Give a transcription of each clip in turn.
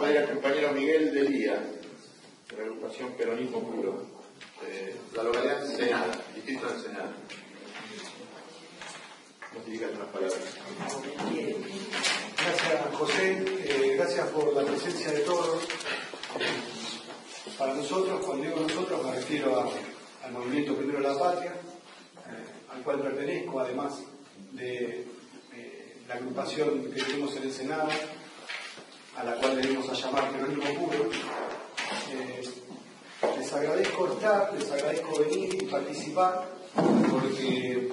ahí al compañero Miguel Delía, de la agrupación Peronismo Puro, de la localidad de Ensenada, distrito de Ensenada. Nos dirijas unas palabras. Gracias, José. Gracias por la presencia de todos. Para nosotros, cuando digo nosotros, me refiero al movimiento Primero la Patria, al cual pertenezco, además de la agrupación que tenemos en Ensenada, a la cual venimos a llamar Peronismo Puro. Les agradezco estar, les agradezco venir y participar, porque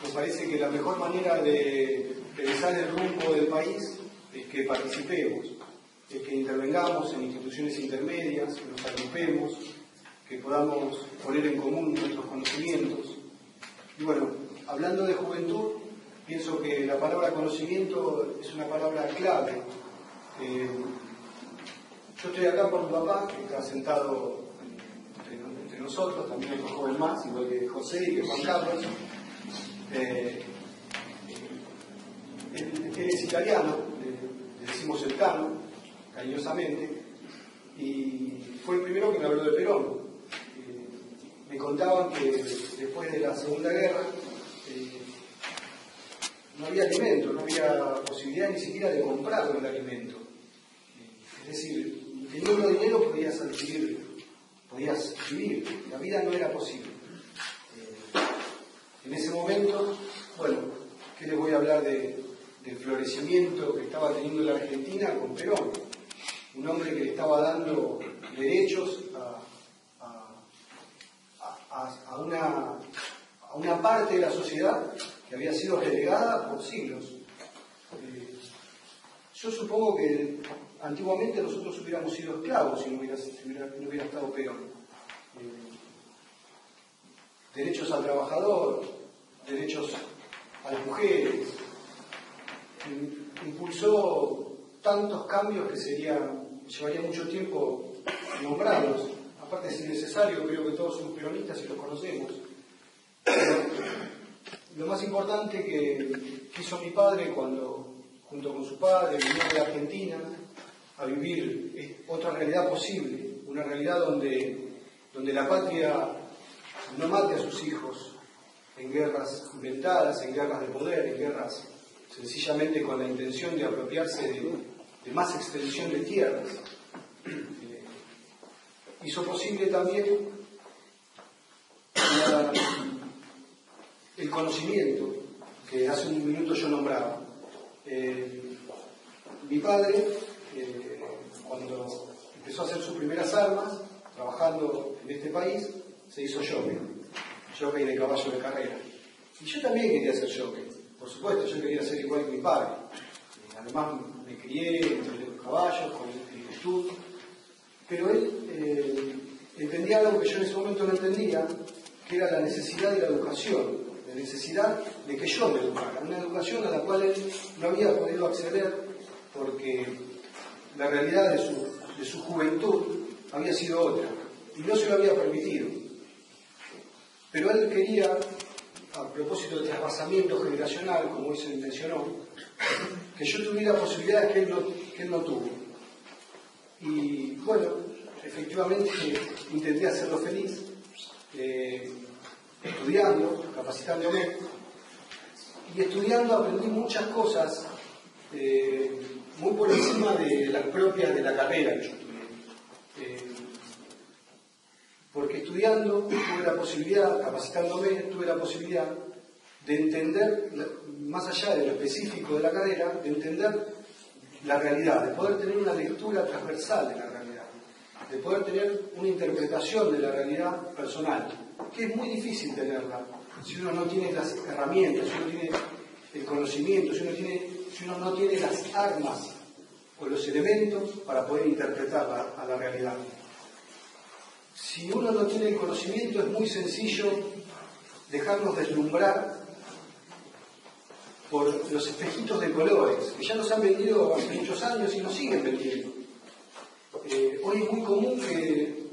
me parece que la mejor manera de pensar el rumbo del país es que participemos, es que intervengamos en instituciones intermedias, que nos agrupemos, que podamos poner en común nuestros conocimientos. Y bueno, hablando de juventud, pienso que la palabra conocimiento es una palabra clave. Yo estoy acá por mi papá, que está sentado entre nosotros, también hay un joven más, igual que José y que Juan Carlos. Él es italiano, le decimos el Cano, cariñosamente, y fue el primero que me habló de Perón. Me contaban que después de la Segunda Guerra no había alimento, no había posibilidad ni siquiera de comprar el alimento. Es decir, teniendo dinero podías vivir, la vida no era posible. En ese momento, bueno, ¿qué les voy a hablar del florecimiento que estaba teniendo la Argentina con Perón? Un hombre que le estaba dando derechos a una parte de la sociedad que había sido relegada por siglos. Yo supongo que antiguamente nosotros hubiéramos sido esclavos si no hubiera estado Perón. Derechos al trabajador, derechos a las mujeres. Impulsó tantos cambios que llevaría mucho tiempo nombrarlos. Aparte es innecesario, creo que todos somos peronistas y los conocemos. Pero lo más importante que hizo mi padre cuando, junto con su padre, vino de Argentina a vivir otra realidad posible, una realidad donde la patria no mate a sus hijos en guerras inventadas, en guerras de poder, en guerras sencillamente con la intención de apropiarse de más extensión de tierras. Hizo posible también el conocimiento que hace un minuto yo nombraba. Mi padre, cuando empezó a hacer sus primeras armas, trabajando en este país, se hizo jockey de caballo de carrera. Y yo también quería ser jockey, por supuesto, yo quería ser igual que mi padre. Además me crié entre los caballos, con virtud, pero él entendía algo que yo en ese momento no entendía, que era la necesidad de la educación, la necesidad de que yo me educara, una educación a la cual él no había podido acceder porque la realidad de su juventud había sido otra y no se lo había permitido. Pero él quería, a propósito del traspasamiento generacional, como hoy se mencionó, que yo tuviera posibilidades que él no tuvo. Y bueno, efectivamente intenté hacerlo feliz, estudiando, capacitándome, y estudiando aprendí muchas cosas muy por encima de las propias de la carrera que yo estudié. Porque estudiando tuve la posibilidad, capacitándome, tuve la posibilidad de entender, más allá de lo específico de la carrera, de entender la realidad, de poder tener una lectura transversal de la realidad, de poder tener una interpretación de la realidad personal, que es muy difícil tenerla si uno no tiene las herramientas, si uno tiene el conocimiento, si uno no tiene las armas o los elementos para poder interpretarla a la realidad. Si uno no tiene el conocimiento es muy sencillo dejarnos deslumbrar por los espejitos de colores, que ya nos han vendido hace muchos años y nos siguen vendiendo. Hoy es muy común que,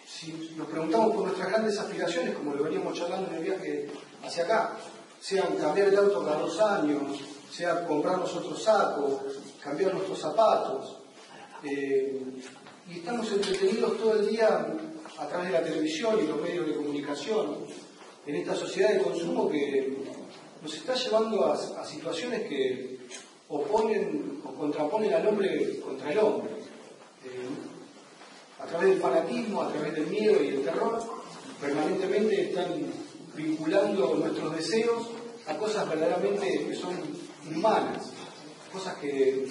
si nos preguntamos por nuestras grandes aspiraciones, como lo veníamos charlando en el viaje hacia acá, sean cambiar el auto cada 2 años, sea comprarnos otro saco, cambiar nuestros zapatos, y estamos entretenidos todo el día a través de la televisión y los medios de comunicación en esta sociedad de consumo que nos está llevando a situaciones que oponen o contraponen al hombre contra el hombre. A través del fanatismo, a través del miedo y el terror, permanentemente están vinculando nuestros deseos a cosas verdaderamente que son inhumanas, cosas que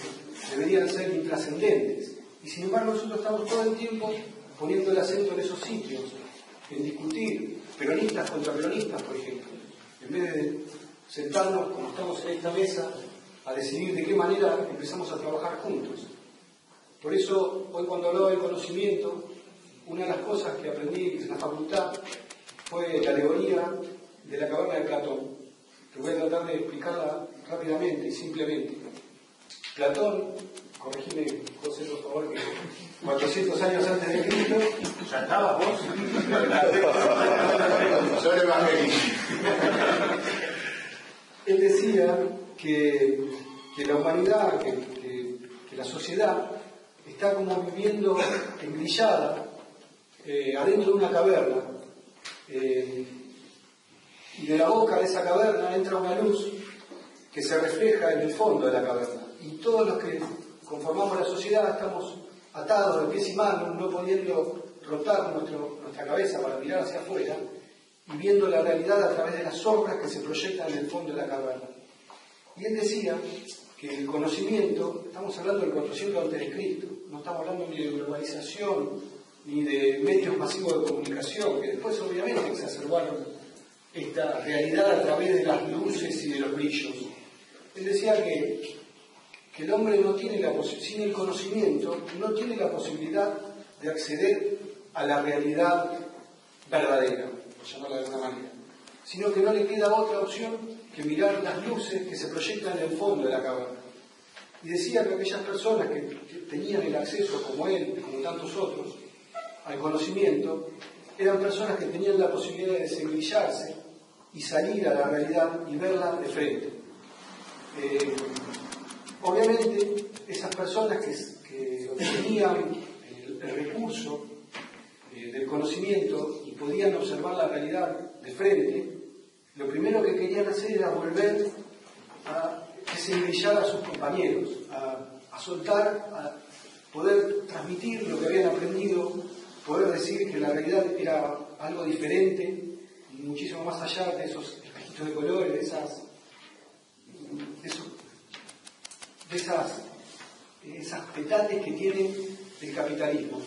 deberían ser intrascendentes. Y sin embargo nosotros estamos todo el tiempo poniendo el acento en esos sitios, en discutir peronistas contra peronistas, por ejemplo, en vez de sentarnos, como estamos en esta mesa, a decidir de qué manera empezamos a trabajar juntos. Por eso, hoy cuando hablaba del conocimiento, una de las cosas que aprendí en la facultad fue la alegoría de la caverna de Platón, que voy a tratar de explicarla rápidamente y simplemente. Platón, corregime, José, por favor, que 400 años antes de Cristo, ¿ya estabas vos? Yo el evangelista. Él decía que la humanidad, que la sociedad está como viviendo engrillada adentro de una caverna, y de la boca de esa caverna entra una luz que se refleja en el fondo de la caverna, y todos los que conformamos la sociedad estamos atados de pies y manos, no pudiendo rotar nuestra cabeza para mirar hacia afuera y viendo la realidad a través de las sombras que se proyectan en el fondo de la caverna. Y él decía que el conocimiento, estamos hablando del 400 a.C., no estamos hablando ni de globalización, ni de medios masivos de comunicación, que después obviamente exacerbaron esta realidad a través de las luces y de los brillos. Él decía que el hombre no tiene sin el conocimiento, no tiene la posibilidad de acceder a la realidad verdadera, por llamarla de alguna manera, sino que no le queda otra opción que mirar las luces que se proyectan en el fondo de la caverna. Y decía que aquellas personas que tenían el acceso, como él, como tantos otros, al conocimiento, eran personas que tenían la posibilidad de desengrillarse y salir a la realidad y verla de frente. Obviamente, esas personas que tenían el recurso del conocimiento y podían observar la realidad de frente, lo primero que querían hacer era volver a desengrillar a sus compañeros, a soltar, a poder transmitir lo que habían aprendido, poder decir que la realidad era algo diferente y muchísimo más allá de esos espejitos de colores, de esas petates que tiene el capitalismo,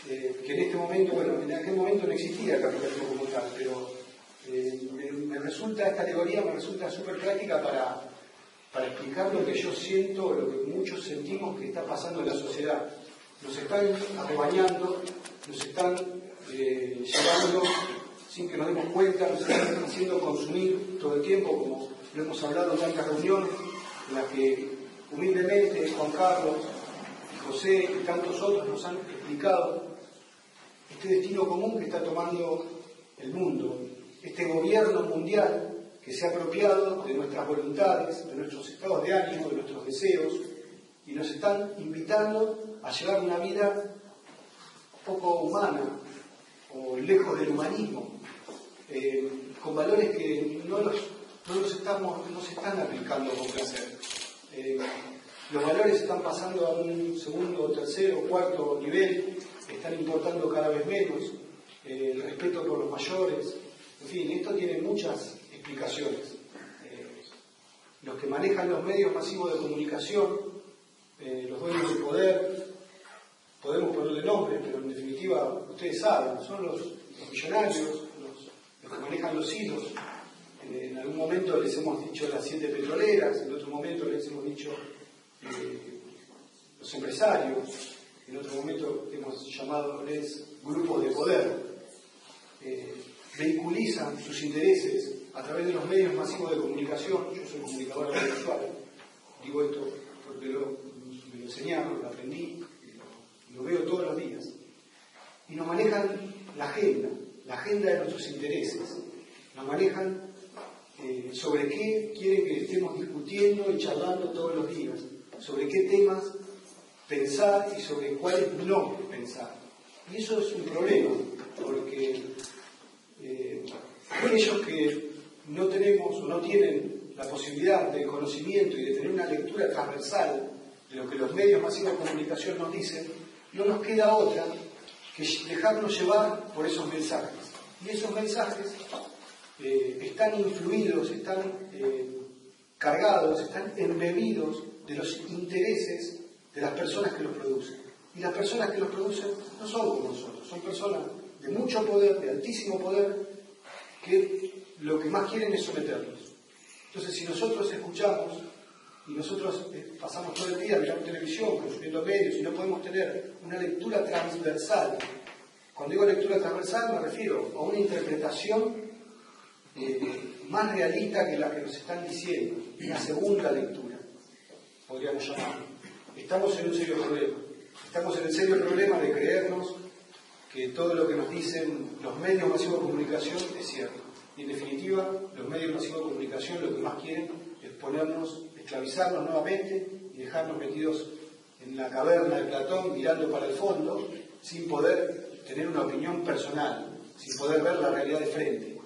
que en este momento, bueno, en aquel momento no existía el capitalismo como tal, pero esta alegoría me resulta súper práctica para explicar lo que yo siento, lo que muchos sentimos que está pasando en la sociedad. Nos están arrebañando, nos están llevando sin que nos demos cuenta, nos están haciendo consumir todo el tiempo, como lo hemos hablado en tantas reuniones, en las que humildemente Juan Carlos, José y tantos otros nos han explicado este destino común que está tomando el mundo, este gobierno mundial que se ha apropiado de nuestras voluntades, de nuestros estados de ánimo, de nuestros deseos, y nos están invitando a llevar una vida poco humana o lejos del humanismo, con valores que no se están aplicando con placer. Los valores están pasando a un segundo, tercero, cuarto nivel, están importando cada vez menos, el respeto por los mayores, en fin, esto tiene muchas explicaciones. Los que manejan los medios masivos de comunicación, los dueños del poder, podemos ponerle nombre, pero en definitiva, ustedes saben, son los millonarios, los que manejan los hilos. En algún momento les hemos dicho las 7 petroleras, en otro momento les hemos dicho los empresarios, en otro momento hemos llamado grupos de poder. Vehiculizan sus intereses a través de los medios masivos de comunicación. Yo soy comunicador audiovisual, digo esto porque me lo enseñaron, lo aprendí, lo veo todos los días. Y nos manejan la agenda de nuestros intereses, nos manejan sobre qué quieren que estemos discutiendo y charlando todos los días, sobre qué temas pensar y sobre cuáles no pensar. Y eso es un problema, porque aquellos que no tenemos o no tienen la posibilidad del conocimiento y de tener una lectura transversal de lo que los medios masivos de comunicación nos dicen, no nos queda otra que dejarnos llevar por esos mensajes. Y esos mensajes están influidos, están cargados, están embebidos de los intereses de las personas que los producen. Y las personas que los producen no son como nosotros, son personas de mucho poder, de altísimo poder, que lo que más quieren es someternos. Entonces, si nosotros escuchamos y nosotros pasamos todo el día mirando televisión, consumiendo medios, y no podemos tener una lectura transversal, cuando digo lectura transversal me refiero a una interpretación más realista que la que nos están diciendo, una segunda lectura, podríamos llamarlo. Estamos en un serio problema. Estamos en el serio problema de creernos que todo lo que nos dicen los medios masivos de comunicación es cierto. Y en definitiva, los medios masivos de comunicación lo que más quieren es ponernos, esclavizarnos nuevamente y dejarnos metidos en la caverna de Platón mirando para el fondo sin poder tener una opinión personal, sin poder ver la realidad de frente,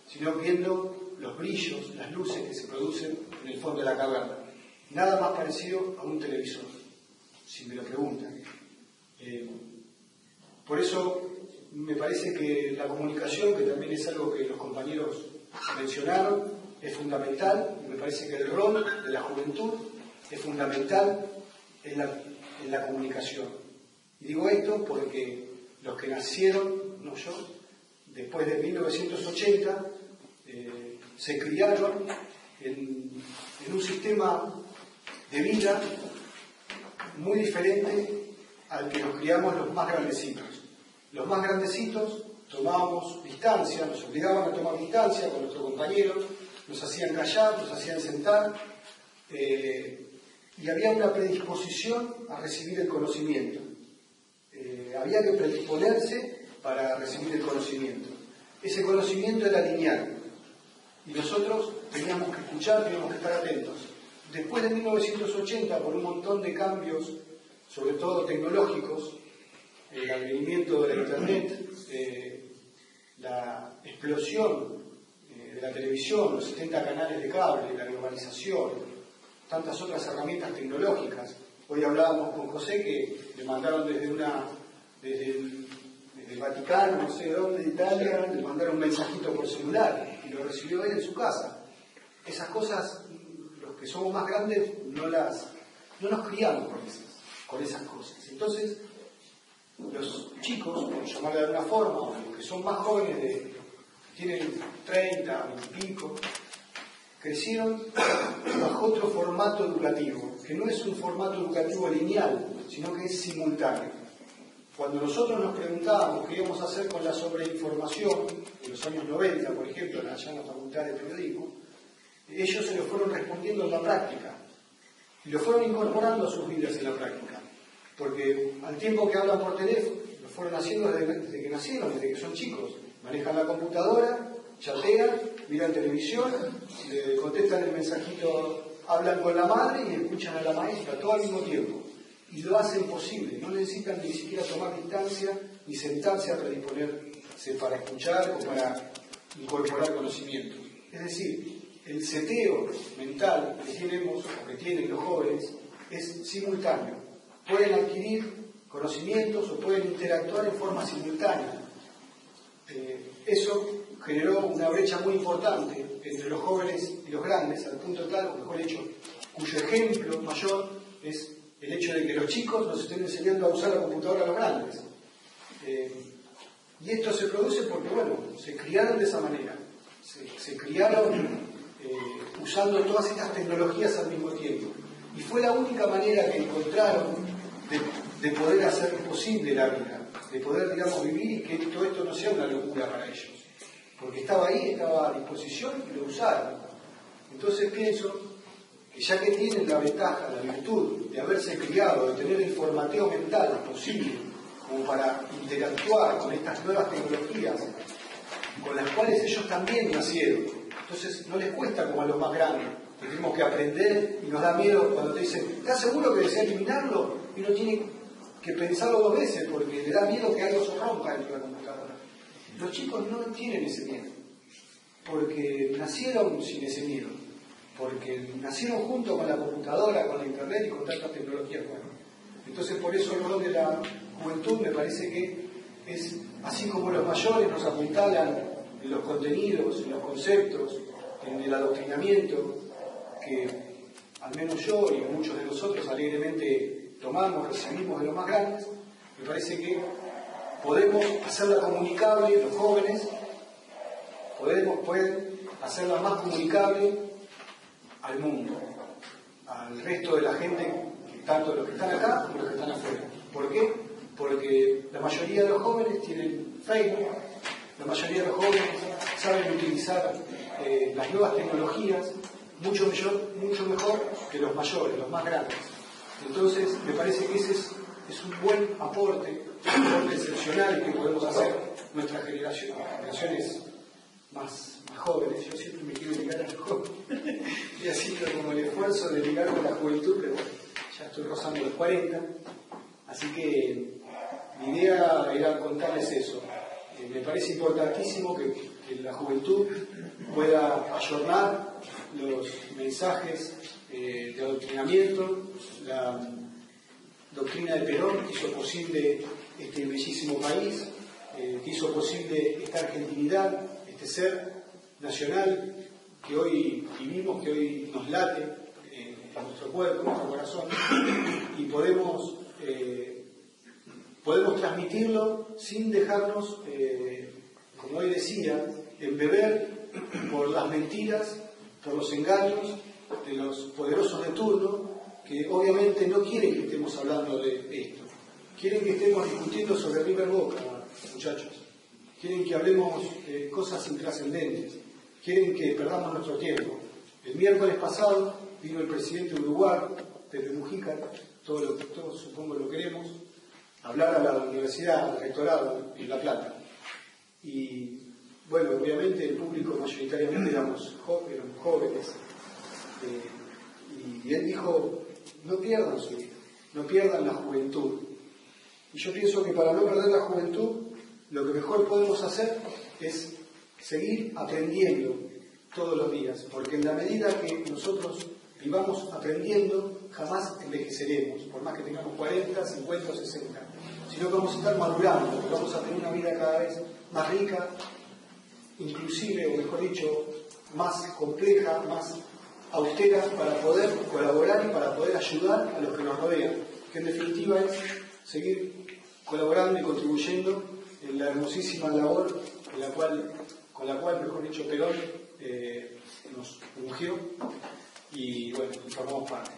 sino viendo los brillos, las luces que se producen en el fondo de la caverna. Nada más parecido a un televisor, si me lo preguntan. Por eso me parece que la comunicación, que también es algo que los compañeros mencionaron, es fundamental, y me parece que el rol de la juventud es fundamental en la comunicación. Y digo esto porque los que nacieron, no yo, después de 1980, se criaron en un sistema de vida muy diferente al que nos criamos los más grandecitos. Los más grandecitos tomábamos distancia, nos obligaban a tomar distancia con nuestros compañeros, nos hacían callar, nos hacían sentar, y había una predisposición a recibir el conocimiento. Había que predisponerse para recibir el conocimiento. Ese conocimiento era lineal, y nosotros teníamos que escuchar, teníamos que estar atentos. Después de 1980, por un montón de cambios, sobre todo tecnológicos, el advenimiento de la Internet, la explosión de la televisión, los 70 canales de cable, la globalización, tantas otras herramientas tecnológicas. Hoy hablábamos con José que le mandaron desde el Vaticano, no sé de dónde, de Italia, le mandaron un mensajito por celular y lo recibió él en su casa. Esas cosas, los que somos más grandes, no nos criamos con esas cosas. Entonces, los chicos, por llamarle de alguna forma, o los que son más jóvenes, tienen 30, 20 y pico, crecieron bajo otro formato educativo, que no es un formato educativo lineal, sino que es simultáneo. Cuando nosotros nos preguntábamos qué íbamos a hacer con la sobreinformación, en los años 90, por ejemplo, allá en la Facultad de Periodismo, ellos se lo fueron respondiendo en la práctica, y lo fueron incorporando a sus vidas en la práctica. Porque al tiempo que hablan por teléfono, lo fueron haciendo desde que nacieron, desde que son chicos. Manejan la computadora, chatean, miran televisión, le contestan el mensajito, hablan con la madre y escuchan a la maestra, todo al mismo tiempo. Y lo hacen posible, no necesitan ni siquiera tomar distancia ni sentarse a predisponerse para escuchar o para incorporar conocimiento. Es decir, el seteo mental que tenemos, o que tienen los jóvenes, es simultáneo. Pueden adquirir conocimientos o pueden interactuar en forma simultánea. Eso generó una brecha muy importante entre los jóvenes y los grandes, al punto tal, o mejor dicho, cuyo ejemplo mayor es el hecho de que los chicos nos estén enseñando a usar la computadora a los grandes. Y esto se produce porque, bueno, se criaron de esa manera. Se criaron usando todas estas tecnologías al mismo tiempo. Y fue la única manera que encontraron de poder hacer posible la vida, de poder, digamos, vivir y que todo esto no sea una locura para ellos. Porque estaba ahí, estaba a disposición y lo usaron. Entonces pienso que ya que tienen la ventaja, la virtud de haberse criado, de tener el formateo mental posible como para interactuar con estas nuevas tecnologías con las cuales ellos también nacieron, entonces no les cuesta como a los más grandes, que tenemos que aprender y nos da miedo cuando te dicen, ¿estás seguro que desea eliminarlo? y uno tiene que pensarlo 2 veces porque le da miedo que algo se rompa dentro de la computadora. Los chicos no tienen ese miedo, porque nacieron sin ese miedo, porque nacieron junto con la computadora, con la internet y con tantas tecnologías nuevas. Entonces por eso el rol de la juventud me parece que es, así como los mayores nos apuntalan en los contenidos, en los conceptos, en el adoctrinamiento, que al menos yo y muchos de nosotros alegremente tomamos, recibimos de los más grandes, me parece que podemos hacerla comunicable, los jóvenes pueden hacerla más comunicable al mundo, al resto de la gente, tanto los que están acá como los que están afuera. ¿Por qué? Porque la mayoría de los jóvenes tienen Facebook, la mayoría de los jóvenes saben utilizar las nuevas tecnologías mucho mejor que los mayores, los más grandes. Entonces, me parece que ese es un buen aporte excepcional que podemos hacer nuestras generaciones más jóvenes. Yo siempre me quiero ligar a los jóvenes y así como el esfuerzo de ligar con la juventud, pero bueno, ya estoy rozando los 40, así que mi idea era contarles eso. Me parece importantísimo que la juventud pueda ayornar los mensajes de adoctrinamiento, la doctrina de Perón que hizo posible este bellísimo país, que hizo posible esta argentinidad, este ser nacional que hoy vivimos, que hoy nos late en nuestro cuerpo, en nuestro corazón, y podemos transmitirlo sin dejarnos, como hoy decía, embeber por las mentiras, por los engaños de los poderosos de turno, que obviamente no quieren que estemos hablando de esto. Quieren que estemos discutiendo sobre River Boca, muchachos. Quieren que hablemos de cosas intrascendentes. Quieren que perdamos nuestro tiempo. El miércoles pasado vino el presidente de Uruguay, Pepe Mujica, todos supongo lo queremos, a hablar a la universidad, al rectorado en La Plata. Y bueno, obviamente el público mayoritariamente éramos jóvenes. Y él dijo, no pierdan su vida, no pierdan la juventud. Y yo pienso que para no perder la juventud, lo que mejor podemos hacer es seguir aprendiendo todos los días, porque en la medida que nosotros vivamos aprendiendo, jamás envejeceremos, por más que tengamos 40, 50 o 60, sino que vamos a estar madurando, vamos a tener una vida cada vez más rica, inclusive, o mejor dicho, más compleja, más austera, para poder colaborar y para poder ayudar a los que nos rodean, que en definitiva es seguir colaborando y contribuyendo en la hermosísima labor con la cual, mejor dicho, Perón nos ungió y bueno, formamos parte.